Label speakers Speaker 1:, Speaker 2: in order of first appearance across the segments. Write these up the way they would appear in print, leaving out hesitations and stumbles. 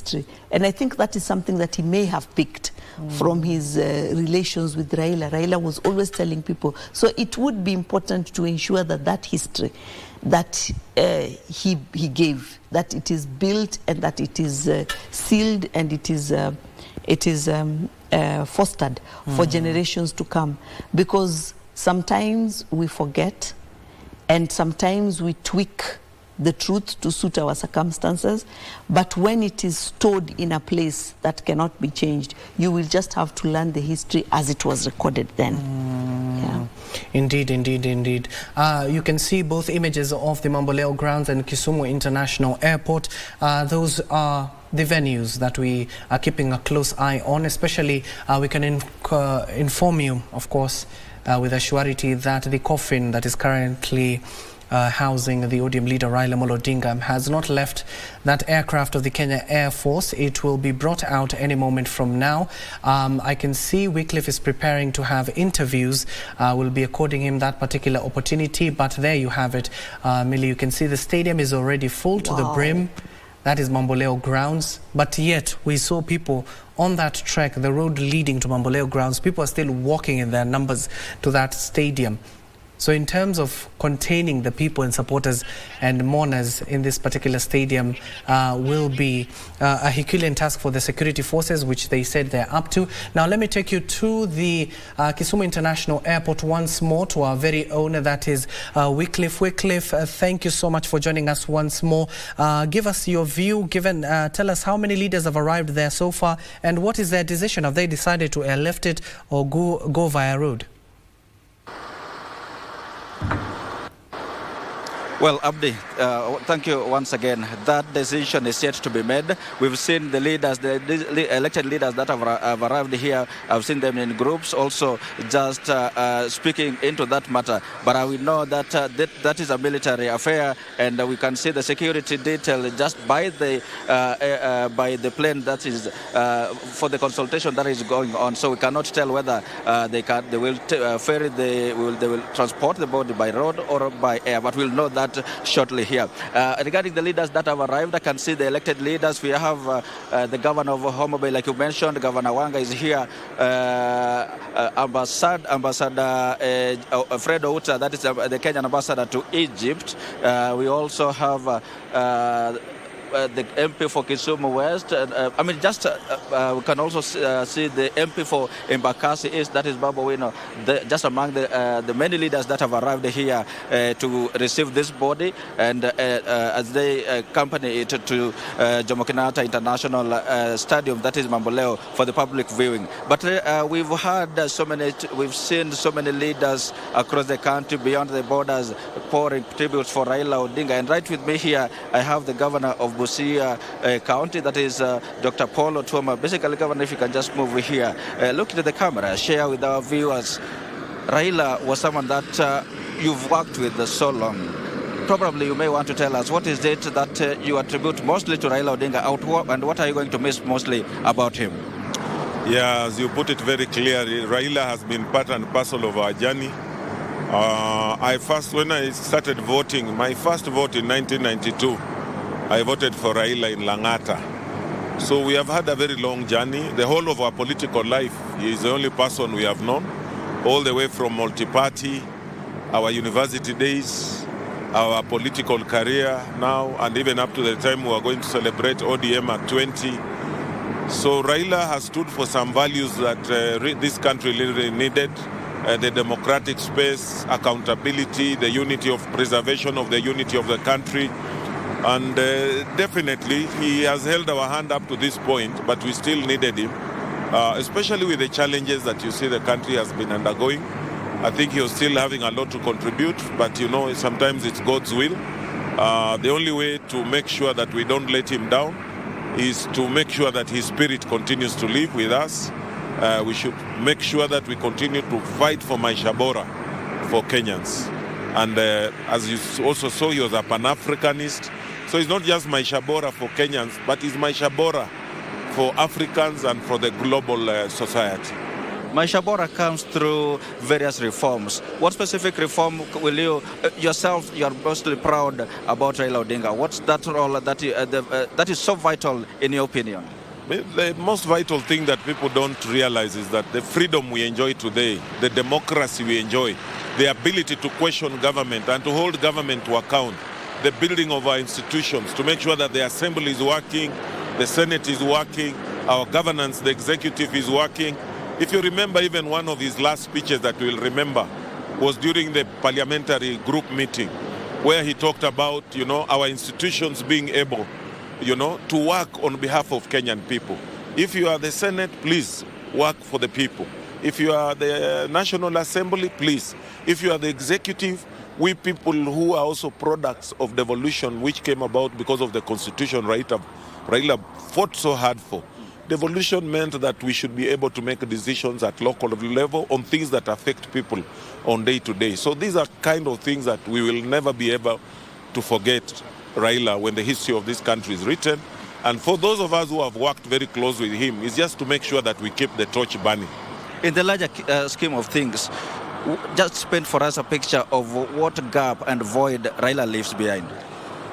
Speaker 1: history. And I think that is something that he may have picked from his relations with Raila. Raila was always telling people. So it would be important to ensure that that history that he gave, that it is built and that it is sealed and it is fostered for generations to come. Because sometimes we forget and sometimes we tweak the truth to suit our circumstances, but when it is stored in a place that cannot be changed, you will just have to learn the history as it was recorded then. Yeah.
Speaker 2: Indeed, indeed, indeed. You can see both images of the Mamboleo grounds and Kisumu International Airport. Those are the venues that we are keeping a close eye on, especially we can inform you, of course, with a surety that the coffin that is currently housing the ODM leader Raila Odinga has not left that aircraft of the Kenya Air Force. It will be brought out any moment from now. I can see Wycliffe is preparing to have interviews. We'll be according him that particular opportunity, but there you have it. Millie, you can see the stadium is already full to the brim. That is Mamboleo grounds, but yet we saw people on that trek, the road leading to Mamboleo grounds. People are still walking in their numbers to that stadium. So in terms of containing the people and supporters and mourners in this particular stadium will be a Herculean task for the security forces, which they said they're up to. Now let me take you to the Kisumu International Airport once more, to our very own, that is Wycliffe. Wycliffe, thank you so much for joining us once more. Give us your view, tell us how many leaders have arrived there so far, and what is their decision? Have they decided to airlift it or go via road?
Speaker 3: Well, Abdi, thank you once again. That decision is yet to be made. We've seen the leaders, the elected leaders that have arrived here. I've seen them in groups also just speaking into that matter. But we know that that is a military affair, and we can see the security detail just by the plane that is for the consultation that is going on. So we cannot tell whether they will transport the body by road or by air. But we'll know that shortly here. Regarding the leaders that have arrived, I can see the elected leaders. We have the governor of Homabay, like you mentioned, Governor Wanga is here. Ambassador Fred Outa, that is the Kenyan ambassador to Egypt. We also have the MP for Kisumu West. We can also see the MP for Embakasi East, that is Babu Wino, just among the many leaders that have arrived here to receive this body, and as they accompany it to Jomo Kenyatta International Stadium, that is Mamboleo, for the public viewing. But we've seen so many leaders across the country, beyond the borders, pouring tributes for Raila Odinga. And right with me here, I have the governor of Busia County, that is Dr. Paul Otuoma. Basically, Governor, if you can just move here, look into the camera, share with our viewers. Raila was someone that you've worked with so long. Probably you may want to tell us, what is it that you attribute mostly to Raila Odinga, and what are you going to miss mostly about him?
Speaker 4: Yeah, as you put it very clearly, Raila has been part and parcel of our journey. When I started voting, my first vote in 1992, I voted for Raila in Langata. So we have had a very long journey. The whole of our political life, he is the only person we have known, all the way from multi-party, our university days, our political career now, and even up to the time we are going to celebrate ODM at 20. So Raila has stood for some values that this country really needed. The democratic space, accountability, the unity of preservation of the unity of the country. And definitely he has held our hand up to this point, but we still needed him, especially with the challenges that you see the country has been undergoing. I think he was still having a lot to contribute, but you know, sometimes it's God's will. The only way to make sure that we don't let him down is to make sure that his spirit continues to live with us. We should make sure that we continue to fight for Maisha Bora for Kenyans. And as you also saw, he was a Pan-Africanist. So it's not just Maisha Bora for Kenyans, but it's Maisha Bora for Africans and for the global society.
Speaker 3: Maisha Bora comes through various reforms. What specific reform will you yourself, you are mostly proud about Raila Odinga? What's that role that is so vital in your opinion?
Speaker 4: The most vital thing that people don't realize is that the freedom we enjoy today, the democracy we enjoy, the ability to question government and to hold government to account, the building of our institutions to make sure that the assembly is working, the Senate is working, our governance, the executive is working. If you remember, even one of his last speeches that we'll remember was during the parliamentary group meeting, where he talked about, our institutions being able, to work on behalf of Kenyan people. If you are the Senate, please work for the people. If you are the National Assembly, please. If you are the executive, we people who are also products of devolution, which came about because of the constitution Raila fought so hard for. Devolution meant that we should be able to make decisions at local level on things that affect people on day to day. So these are kind of things that we will never be able to forget Raila when the history of this country is written. And for those of us who have worked very close with him, it's just to make sure that we keep the torch burning.
Speaker 3: In the larger scheme of things, just paint for us a picture of what gap and void Raila leaves behind.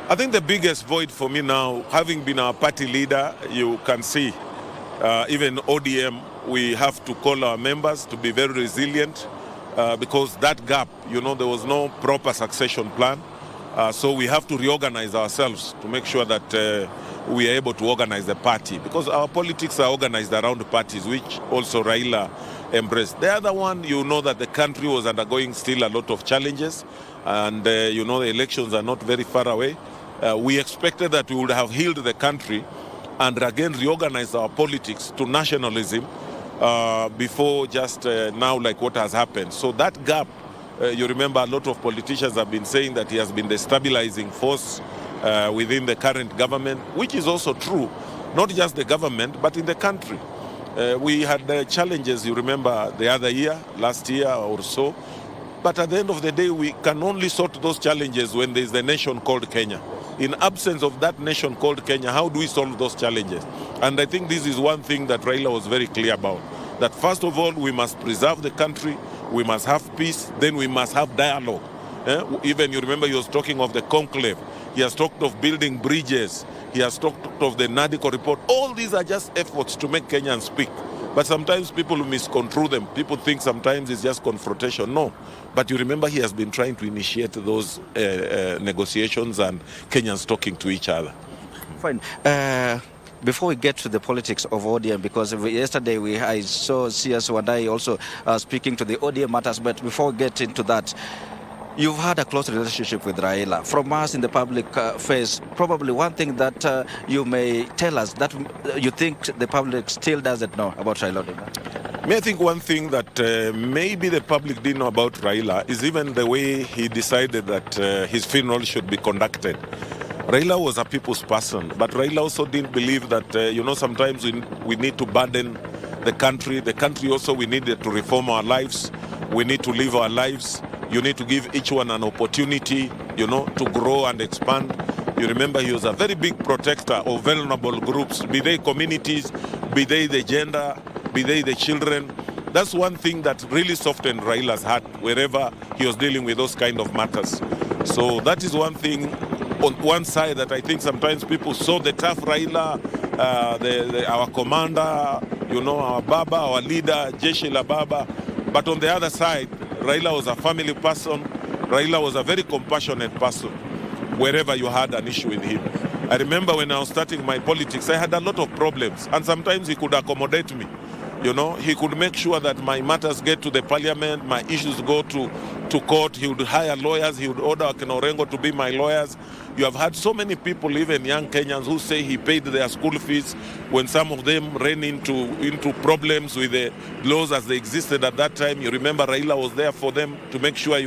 Speaker 4: I think the biggest void for me now, having been our party leader, you can see, even ODM, we have to call our members to be very resilient because that gap, there was no proper succession plan. So we have to reorganize ourselves to make sure that we are able to organize the party, because our politics are organized around parties, which also Raila embraced. The other one, that the country was undergoing still a lot of challenges, and the elections are not very far away. We expected that we would have healed the country and again reorganize our politics to nationalism before just now like what has happened. So that gap, you remember a lot of politicians have been saying that he has been the stabilizing force within the current government, which is also true, not just the government, but in the country. We had challenges, you remember, the other year, last year or so. But at the end of the day, we can only sort those challenges when there is the nation called Kenya. In absence of that nation called Kenya, how do we solve those challenges? And I think this is one thing that Raila was very clear about, that first of all, we must preserve the country, we must have peace, then we must have dialogue. Even you remember he was talking of the conclave. He has talked of building bridges. He has talked of the NADICO report. All these are just efforts to make Kenyans speak. But sometimes people misconstrue them. People think sometimes it's just confrontation. No. But you remember he has been trying to initiate those negotiations and Kenyans talking to each other.
Speaker 3: Fine. Before we get to the politics of ODM, because yesterday I saw CS Wandai also speaking to the ODM matters, but before we get into that, you've had a close relationship with Raila. From us in the public face, probably one thing that you may tell us that you think the public still doesn't know about Raila Odinga.
Speaker 4: I think one thing that maybe the public didn't know about Raila is even the way he decided that his funeral should be conducted. Raila was a people's person, but Raila also didn't believe that, sometimes we need to burden the country. The country also, we needed to reform our lives. We need to live our lives. You need to give each one an opportunity, to grow and expand. You remember he was a very big protector of vulnerable groups, be they communities, be they the gender, be they the children. That's one thing that really softened Raila's heart wherever he was dealing with those kind of matters. So that is one thing on one side that I think sometimes people saw the tough Raila, our commander, our Baba, our leader, Jeshi la Baba. But on the other side, Raila was a family person. Raila was a very compassionate person wherever you had an issue with him. I remember when I was starting my politics, I had a lot of problems, and sometimes he could accommodate me. He could make sure that my matters get to the parliament, my issues go to court. He would hire lawyers. He would order Akinorengo to be my lawyers. You have had so many people, even young Kenyans, who say he paid their school fees when some of them ran into problems with the laws as they existed at that time. You remember Raila was there for them to make sure,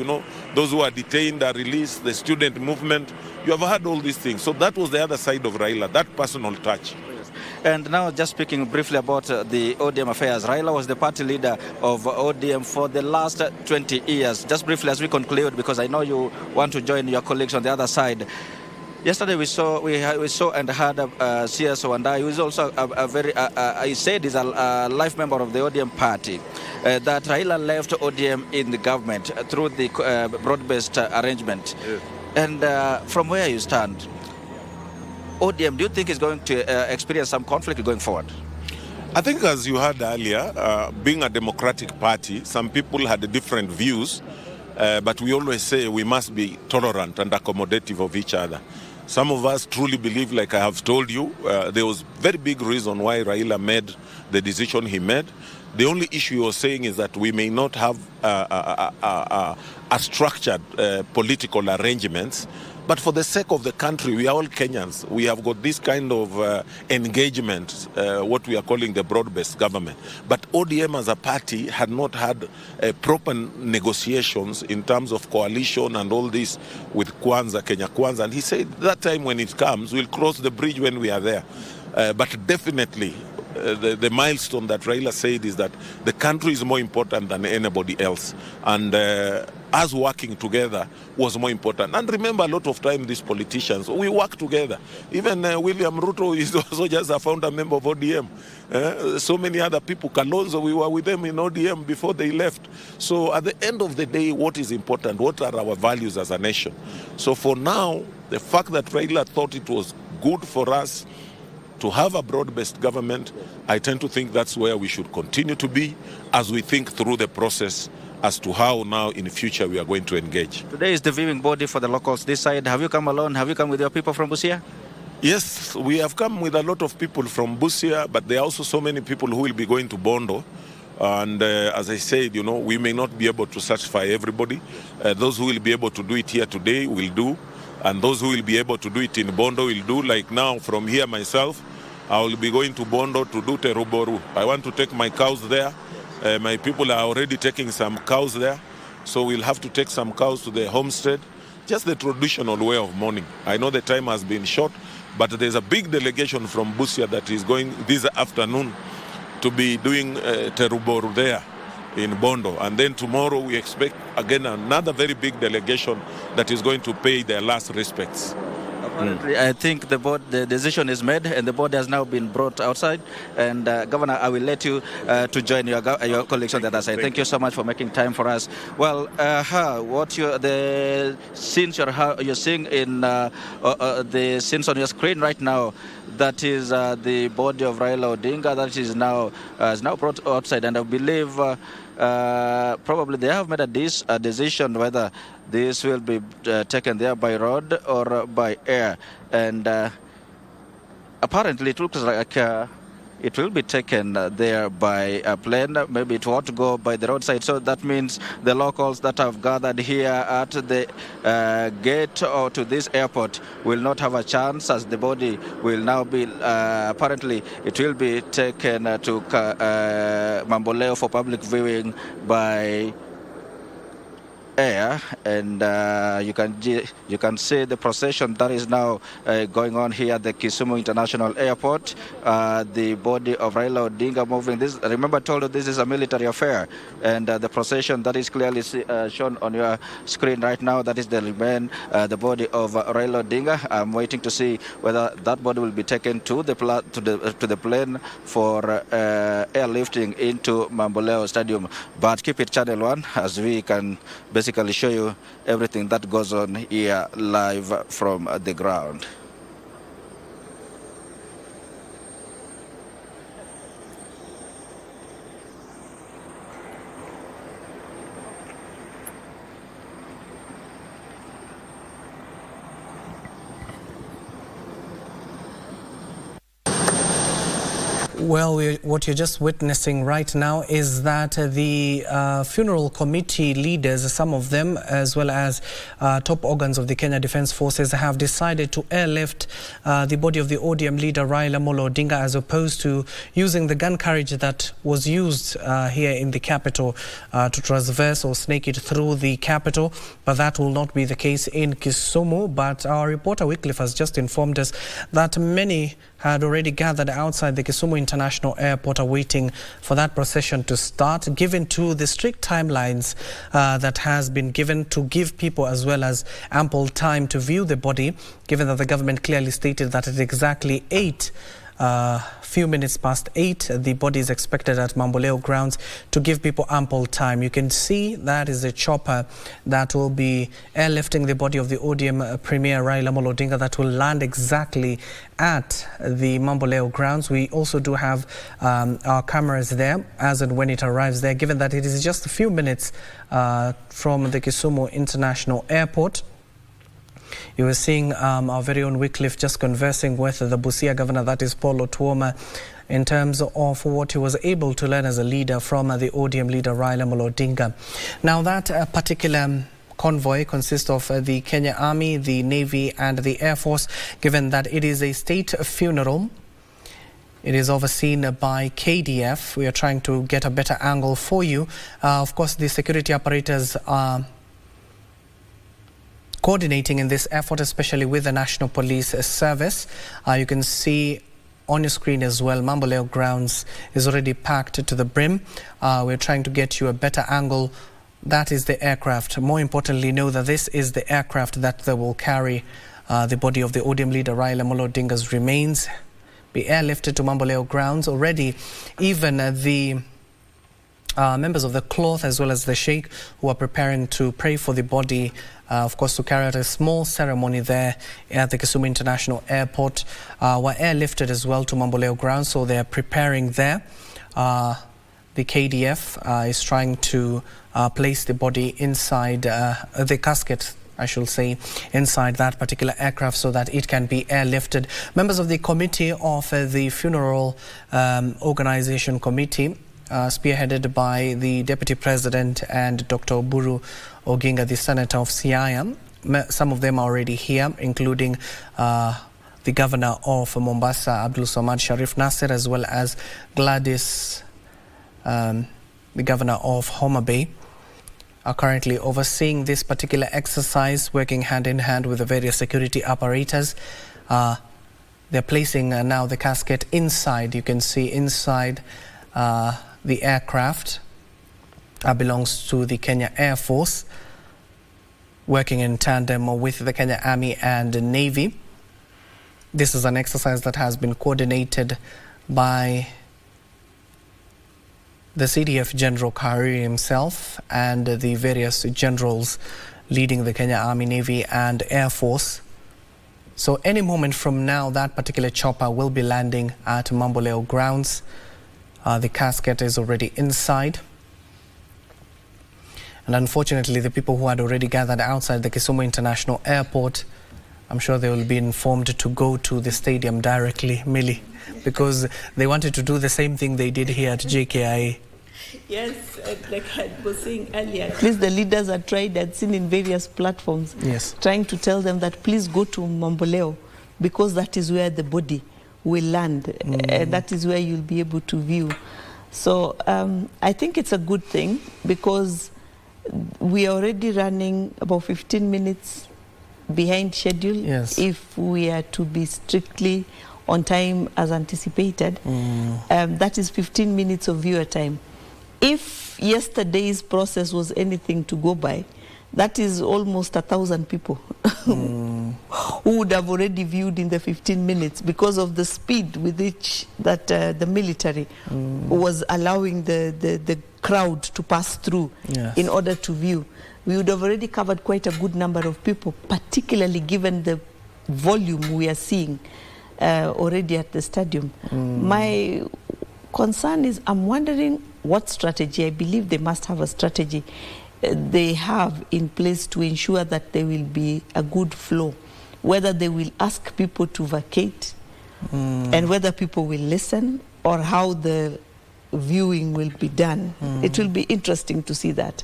Speaker 4: those who are detained are released, the student movement. You have had all these things. So that was the other side of Raila, that personal touch.
Speaker 3: And now just speaking briefly about the ODM affairs, Raila was the party leader of ODM for the last 20 years. Just briefly as we conclude, because I know you want to join your colleagues on the other side. Yesterday we saw and heard CS Wanda, who is also he said he's a life member of the ODM party, that Raila left ODM in the government through the broad-based arrangement.
Speaker 4: Yes.
Speaker 3: And from where you stand, ODM, do you think is going to experience some conflict going forward?
Speaker 4: I think, as you heard earlier, being a democratic party, some people had different views, but we always say we must be tolerant and accommodative of each other. Some of us truly believe, like I have told you, there was very big reason why Raila made the decision he made. The only issue you're saying is that we may not have a structured political arrangements, but for the sake of the country, we are all Kenyans. We have got this kind of engagement, what we are calling the broad-based government. But ODM as a party had not had proper negotiations in terms of coalition and all this with Kwanza, Kenya Kwanza. And he said that time when it comes, we'll cross the bridge when we are there. But definitely, the milestone that Raila said is that the country is more important than anybody else. And us working together was more important. And remember, a lot of time these politicians, we work together. Even William Ruto is also just a founder member of ODM. So many other people, Kalonzo, we were with them in ODM before they left. So at the end of the day, what is important? What are our values as a nation? So for now, the fact that Raila thought it was good for us to have a broad-based government, I tend to think that's where we should continue to be as we think through the process as to how now in the future we are going to engage.
Speaker 3: Today is the viewing body for the locals this side. Have you come alone? Have you come with your people from Busia?
Speaker 4: Yes, we have come with a lot of people from Busia, but there are also so many people who will be going to Bondo. And as I said, you know, we may not be able to satisfy everybody. Those who will be able to do it here today will do. And those who will be able to do it in Bondo will do. Like now, from here myself, I will be going to Bondo to do Teruboru. I want to take my cows there. My people are already taking some cows there. So we'll have to take some cows to the homestead. Just the traditional way of mourning. I know the time has been short, but there's a big delegation from Busia that is going this afternoon to be doing Teruboru there in Bondo. And then tomorrow we expect again another very big delegation that is going to pay their last respects.
Speaker 3: Apparently, I think the decision is made and the board has now been brought outside. And Governor, I will let you to join your colleagues on the other side. Thank you so much for making time for us. Well, the scenes you're seeing in the scenes on your screen right now, that is the body of Raila Odinga that is now brought outside, and I believe probably they have made a decision whether this will be taken there by road or by air, and apparently it looks like it will be taken there by a plane. Maybe it won't go by the roadside. So that means the locals that have gathered here at the gate or to this airport will not have a chance, as the body will now be, apparently it will be taken to Mamboleo for public viewing by air, and you can see the procession that is now going on here at the Kisumu International Airport. The body of Raila Odinga moving. This, remember, I told you this is a military affair, and the procession that is clearly shown on your screen right now, that is the body of Raila Odinga. I'm waiting to see whether that body will be taken to the plane for airlifting into Mamboleo Stadium. But keep it Channel 1 as we can basically show you everything that goes on here live from the ground.
Speaker 2: Well, what you're just witnessing right now is that the funeral committee leaders, some of them, as well as top organs of the Kenya Defence Forces, have decided to airlift the body of the ODM leader Raila Odinga, as opposed to using the gun carriage that was used here in the capital to traverse or snake it through the capital. But that will not be the case in Kisumu. But our reporter Wycliffe has just informed us that many had already gathered outside the Kisumu International Airport awaiting for that procession to start, given to the strict timelines that has been given to give people as well as ample time to view the body, given that the government clearly stated that at exactly 8 few minutes past 8, the body is expected at Mamboleo grounds to give people ample time. You can see that is a chopper that will be airlifting the body of the ODM Premier Raila Odinga that will land exactly at the Mamboleo grounds. We also do have our cameras there as and when it arrives there, given that it is just a few minutes from the Kisumu International Airport. You were seeing our very own Wycliffe just conversing with the Busia governor, that is Paul Otuoma, in terms of what he was able to learn as a leader from the ODM leader Raila Odinga. Now that particular convoy consists of the Kenya Army, the Navy and the Air Force, given that it is a state funeral. It is overseen by KDF. We are trying to get a better angle for you. Of course, the security operators are coordinating in this effort, especially with the National Police Service. You can see on your screen as well, Mamboleo grounds is already packed to the brim. We're trying to get you a better angle. That is the aircraft. More importantly, know that this is the aircraft that will carry the body of the ODM leader Raila Odinga's remains, be airlifted to Mamboleo grounds. Already, even the members of the cloth as well as the sheikh who are preparing to pray for the body, of course, to carry out a small ceremony there at the Kisumu International Airport, were airlifted as well to Mamboleo grounds, so they are preparing there. The KDF is trying to place the body inside the casket, I should say, inside that particular aircraft so that it can be airlifted. Members of the committee of the funeral organization committee, spearheaded by the Deputy President and Dr. Oburu Oginga, the Senator of Siaya. Some of them are already here, including the Governor of Mombasa, Abdul Samad Sharif Nasir, as well as Gladys, the Governor of Homa Bay, are currently overseeing this particular exercise, working hand in hand with the various security apparatus. They're placing now the casket inside. You can see inside the aircraft belongs to the Kenya Air Force, working in tandem with the Kenya Army and Navy. This is an exercise that has been coordinated by the CDF General Kariri himself and the various generals leading the Kenya Army, Navy and Air Force. So any moment from now, that particular chopper will be landing at Mamboleo grounds. The casket is already inside. And unfortunately, the people who had already gathered outside the Kisumu International Airport, I'm sure they will be informed to go to the stadium directly, Millie, because they wanted to do the same thing they did here at JKIA.
Speaker 1: Yes, like I was saying earlier, at least the leaders are tried and seen in various platforms,
Speaker 2: yes,
Speaker 1: trying to tell them that please go to Mamboleo because that is where the body will land, and that is where you'll be able to view. So I think it's a good thing because we are already running about 15 minutes behind schedule.
Speaker 2: Yes.
Speaker 1: If we are to be strictly on time as anticipated, that is 15 minutes of viewer time. If yesterday's process was anything to go by, that is almost 1,000 people who would have already viewed in the 15 minutes because of the speed with which that the military was allowing the crowd to pass through, yes, in order to view. We would have already covered quite a good number of people, particularly given the volume we are seeing already at the stadium. My concern is I'm wondering what strategy. I believe they must have a strategy they have in place to ensure that there will be a good flow, whether they will ask people to vacate and whether people will listen, or how the viewing will be done. It will be interesting to see that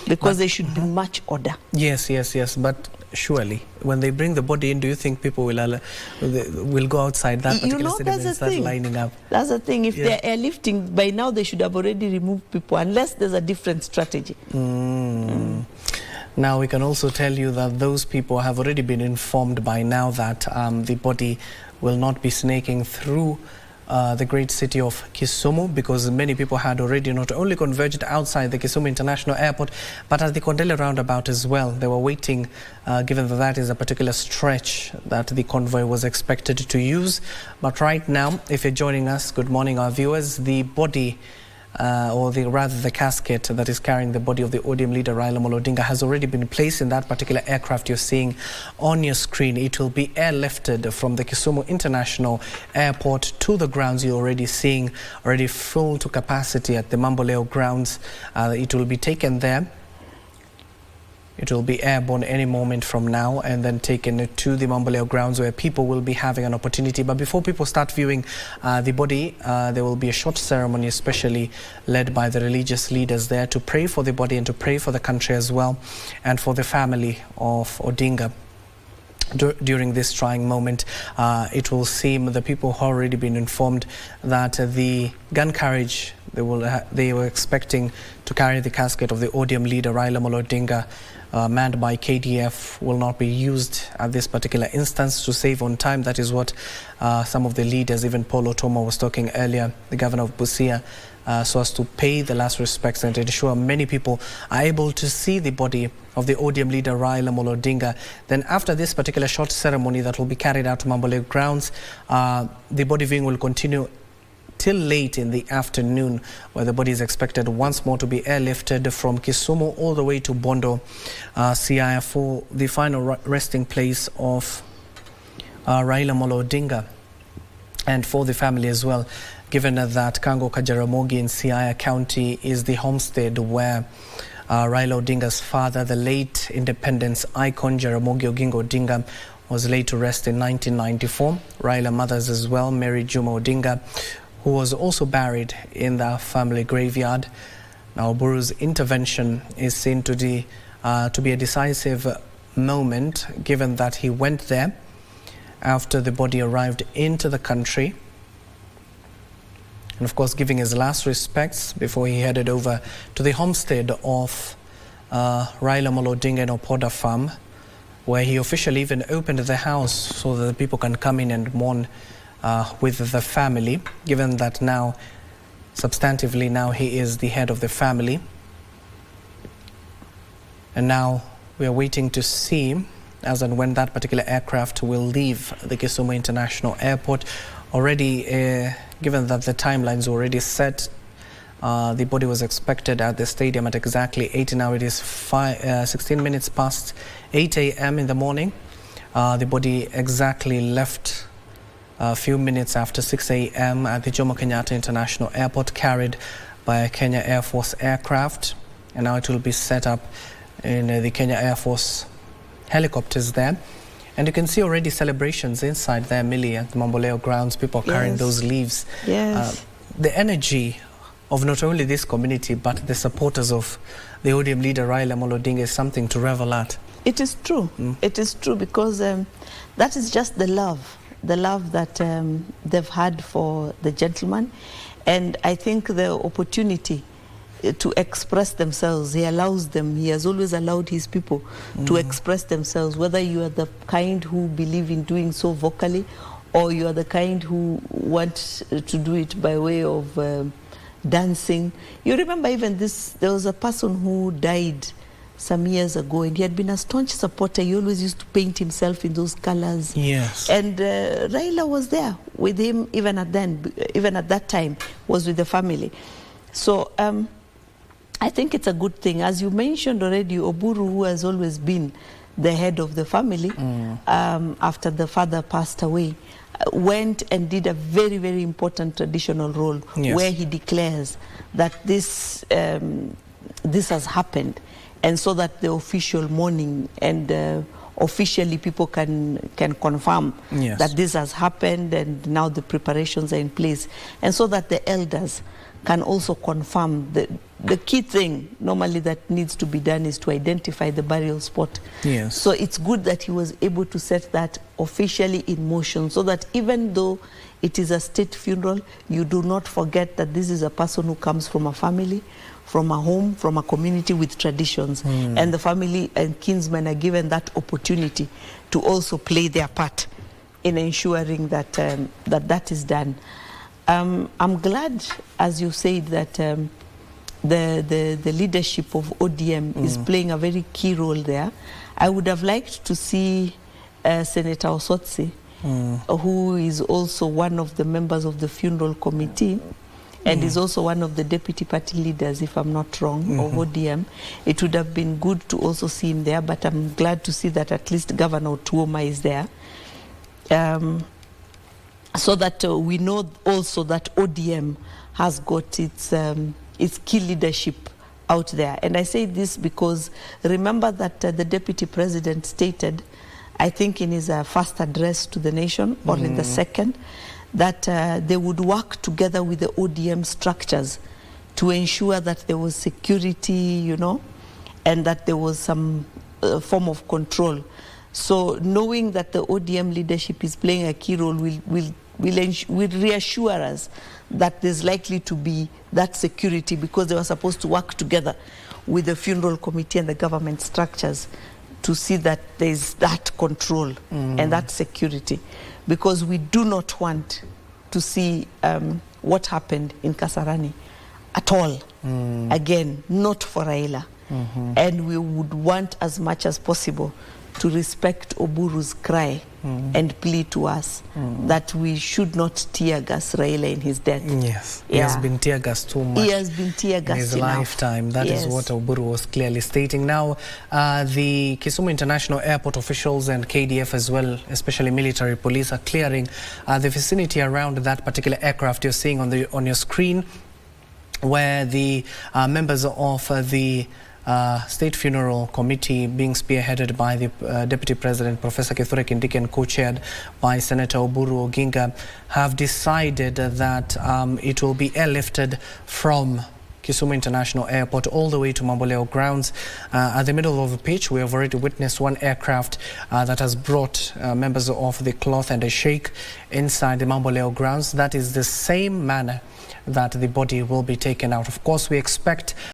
Speaker 1: because there should be much order.
Speaker 2: Yes, yes, yes. But surely, when they bring the body in, do you think people will go outside that particular stadium and start lining up?
Speaker 1: That's the thing. If they're airlifting, by now they should have already removed people, unless there's a different strategy.
Speaker 2: Now, we can also tell you that those people have already been informed by now that the body will not be snaking through the great city of Kisumu, because many people had already not only converged outside the Kisumu International Airport, but at the Kondele roundabout as well. They were waiting, given that that is a particular stretch that the convoy was expected to use. But right now, if you're joining us, good morning, our viewers, the body rather the casket that is carrying the body of the ODM leader Raila Amolo Odinga has already been placed in that particular aircraft you're seeing on your screen. It will be airlifted from the Kisumu International Airport to the grounds you're already seeing, already full to capacity at the Mamboleo grounds. It will be taken there. It will be airborne any moment from now and then taken to the Mamboleo grounds where people will be having an opportunity. But before people start viewing the body, there will be a short ceremony, especially led by the religious leaders there, to pray for the body and to pray for the country as well and for the family of Odinga. During this trying moment, it will seem the people have already been informed that the gun carriage they were expecting to carry the casket of the ODM leader Raila Amolo Odinga, manned by KDF, will not be used at this particular instance to save on time. That is what some of the leaders, even Paul Otomo was talking earlier, the governor of Busia, so as to pay the last respects and to ensure many people are able to see the body of the ODM leader Raila Amolo Odinga. Then after this particular short ceremony that will be carried out to Mamboleo grounds, the body viewing will continue till late in the afternoon, where the body is expected once more to be airlifted from Kisumu all the way to Bondo, Siaya, for the final resting place of Raila Amolo Odinga, and for the family as well, given that Kango Kajaramogi in Siaya County is the homestead where Raila Odinga's father, the late independence icon Jaramogi Oginga Odinga, was laid to rest in 1994. Raila mothers as well, Mary Juma Odinga, who was also buried in the family graveyard. Now, Buru's intervention is seen to be a decisive moment, given that he went there after the body arrived into the country, and of course giving his last respects before he headed over to the homestead of Raila Amolo Odinga in Opoda Farm, where he officially even opened the house so that the people can come in and mourn with the family, given that now, substantively now, he is the head of the family. And now we are waiting to see as and when that particular aircraft will leave the Kisumu International Airport. Already, given that the timeline's already set, the body was expected at the stadium at exactly 8. Now it is 16 minutes past 8 a.m. in the morning. The body exactly left a few minutes after 6 a.m. at the Jomo Kenyatta International Airport, carried by a Kenya Air Force aircraft. And now it will be set up in the Kenya Air Force helicopters there. And you can see already celebrations inside there, Millie, at the Mamboleo grounds. People are carrying those leaves.
Speaker 1: Yes.
Speaker 2: The energy of not only this community, but the supporters of the ODM leader Raila Amolo Odinga is something to revel at.
Speaker 1: It is true. It is true, because that is just the love that they've had for the gentleman. And I think the opportunity to express themselves, he allows them, he has always allowed his people to express themselves, whether you are the kind who believe in doing so vocally, or you are the kind who want to do it by way of dancing. You remember even this, there was a person who died some years ago, and he had been a staunch supporter. He always used to paint himself in those colors.
Speaker 2: Yes.
Speaker 1: And Raila was there with him even at that time, was with the family. So I think it's a good thing. As you mentioned already, Oburu, who has always been the head of the family, after the father passed away, went and did a very, very important traditional role, where he declares that this has happened, and so that the official mourning and officially people can confirm that this has happened, and now the preparations are in place, and so that the elders can also confirm. The key thing normally that needs to be done is to identify the burial spot.
Speaker 2: Yes.
Speaker 1: So it's good that he was able to set that officially in motion, so that even though it is a state funeral, you do not forget that this is a person who comes from a family, from a home, from a community with traditions. And the family and kinsmen are given that opportunity to also play their part in ensuring that that is done. I'm glad, as you said, that the leadership of ODM is playing a very key role there. I would have liked to see Senator Osotsi, who is also one of the members of the funeral committee, and is also one of the deputy party leaders, if I'm not wrong, of ODM. It would have been good to also see him there, but I'm glad to see that at least Governor Otuoma is there. So that we know also that ODM has got its key leadership out there. And I say this because remember that the Deputy President stated, I think in his first address to the nation, or in the second, that they would work together with the ODM structures to ensure that there was security, you know, and that there was some form of control. So knowing that the ODM leadership is playing a key role will reassure us that there's likely to be that security, because they were supposed to work together with the funeral committee and the government structures to see that there's that control and that security, because we do not want to see what happened in Kasarani at all. Again, not for Raila. And we would want as much as possible to respect Oburu's cry and plea to us that we should not tear gas Raila in his death.
Speaker 2: Yes, he has been tear gassed too much.
Speaker 1: He has been tear gassed
Speaker 2: in his
Speaker 1: enough.
Speaker 2: lifetime. That is what Oburu was clearly stating. Now, the Kisumu International Airport officials and KDF as well, especially military police, are clearing the vicinity around that particular aircraft you're seeing on your screen, where the members of the State Funeral Committee, being spearheaded by the Deputy President Professor Kithure Kindiki and co-chaired by Senator Oburu Oginga, have decided that it will be airlifted from Kisumu International Airport all the way to Mamboleo grounds. At the middle of the pitch, we have already witnessed one aircraft that has brought members of the cloth and a sheikh inside the Mamboleo grounds. That is the same manner that the body will be taken out. Of course, we expect